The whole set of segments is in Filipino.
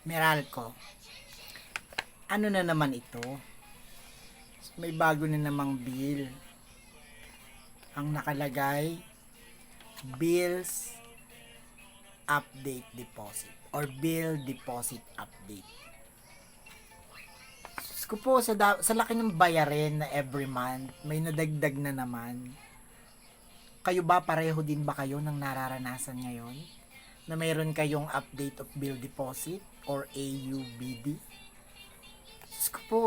Meralco, ano na naman ito? May bago na namang bill. Ang nakalagay, bills update deposit or bill deposit update. Diyos ko po, sa laki ng bayarin na every month, may nadagdag na naman. Kayo ba, pareho din ba kayo ng nararanasan ngayon? Na mayroon kayong update of bill deposit or AUBD? Diyos ko po,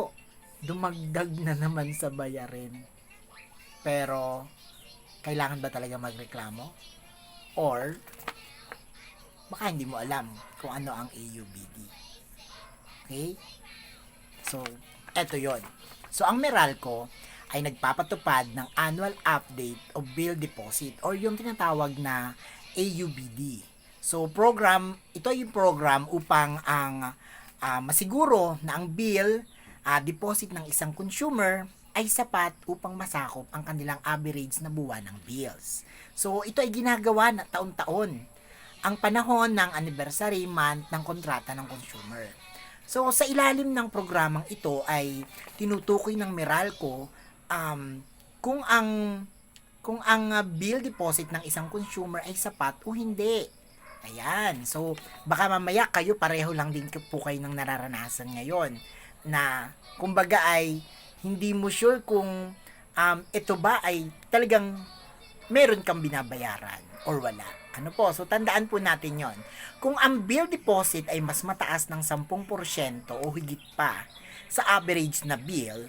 dumagdag na naman sa bayarin. Pero, kailangan ba talaga magreklamo? Or, baka hindi mo alam kung ano ang AUBD. Okay? So, eto yon. So, ang Meralco ay nagpapatupad ng annual update of bill deposit or yung tinatawag na AUBD. So, ito ay yung program upang ang masiguro na ang bill deposit ng isang consumer ay sapat upang masakop ang kanilang average na buwan ng bills. So, ito ay ginagawa na taon-taon ang panahon ng anniversary month ng kontrata ng consumer. So, sa ilalim ng programang ito ay tinutukoy ng Meralco kung ang bill deposit ng isang consumer ay sapat o hindi. Ayan. So, baka mamaya kayo pareho lang din po kayo ng nararanasan ngayon na kumbaga ay hindi mo sure kung ito ba ay talagang meron kang binabayaran or wala. Ano po? So, tandaan po natin yon. Kung ang bill deposit ay mas mataas ng 10% o higit pa sa average na bill,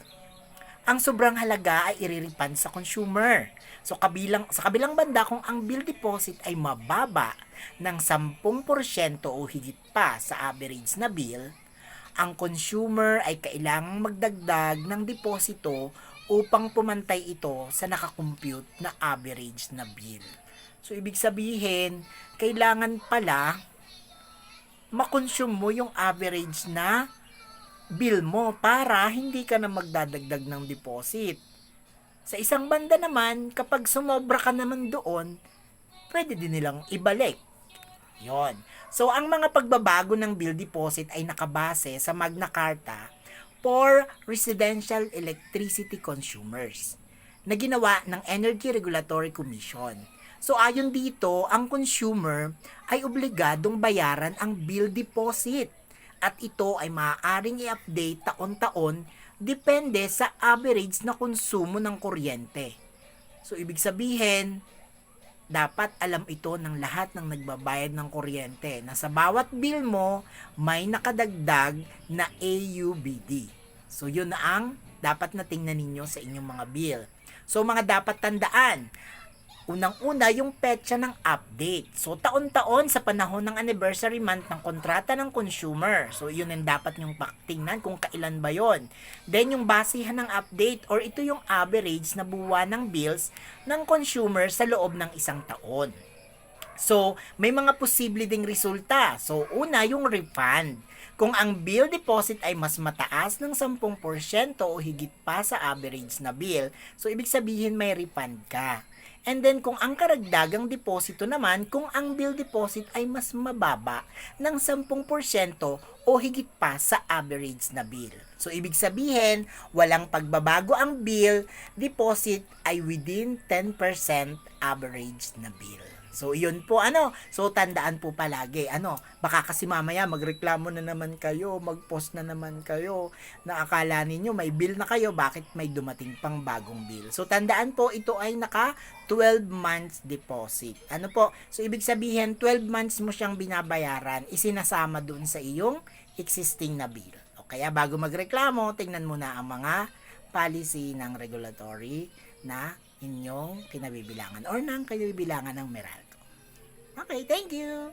ang sobrang halaga ay iriripan sa consumer. So, sa kabilang banda, kung ang bill deposit ay mababa ng 10% o higit pa sa average na bill, ang consumer ay kailangang magdagdag ng deposito upang pumantay ito sa nakakompute na average na bill. So, ibig sabihin, kailangan pala makonsume mo yung average na bill mo para hindi ka na magdadagdag ng deposit. Sa isang banda naman, kapag sumobra ka naman doon, pwede din nilang ibalik. Yon. So, ang mga pagbabago ng bill deposit ay nakabase sa Magna Carta for Residential Electricity Consumers na ginawa ng Energy Regulatory Commission. So, ayon dito, ang consumer ay obligadong bayaran ang bill deposit at ito ay maaaring i-update taon-taon depende sa average na konsumo ng kuryente. So, ibig sabihin, dapat alam ito ng lahat ng nagbabayad ng kuryente na sa bawat bill mo may nakadagdag na AUBD. So, yun na ang dapat na tingnan ninyo sa inyong mga bill. So, mga dapat tandaan, unang-una yung petsa ng update. So, taon-taon sa panahon ng anniversary month ng kontrata ng consumer. So, yun ang dapat nyong tingnan kung kailan ba yon. Then, yung basihan ng update or ito yung average na buwan ng bills ng consumer sa loob ng isang taon. So, may mga posible ding resulta. So, una, yung refund. Kung ang bill deposit ay mas mataas ng 10% o higit pa sa average na bill, so ibig sabihin may refund ka. And then, kung ang karagdagang deposito naman, kung ang bill deposit ay mas mababa ng 10% o higit pa sa average na bill. So, ibig sabihin, walang pagbabago ang bill deposit ay within 10% average na bill. So, yun po, So, tandaan po palagi, baka kasi mamaya magreklamo na naman kayo, mag-post na naman kayo, na akala ninyo may bill na kayo, bakit may dumating pang bagong bill. So, tandaan po, ito ay naka 12 months deposit. So, ibig sabihin, 12 months mo siyang binabayaran, isinasama dun sa iyong existing na bill. O kaya, bago magreklamo, tingnan mo na ang mga policy ng regulatory na inyong kinabibilangan or ng kinabibilangan ng Meralco. Okay, thank you!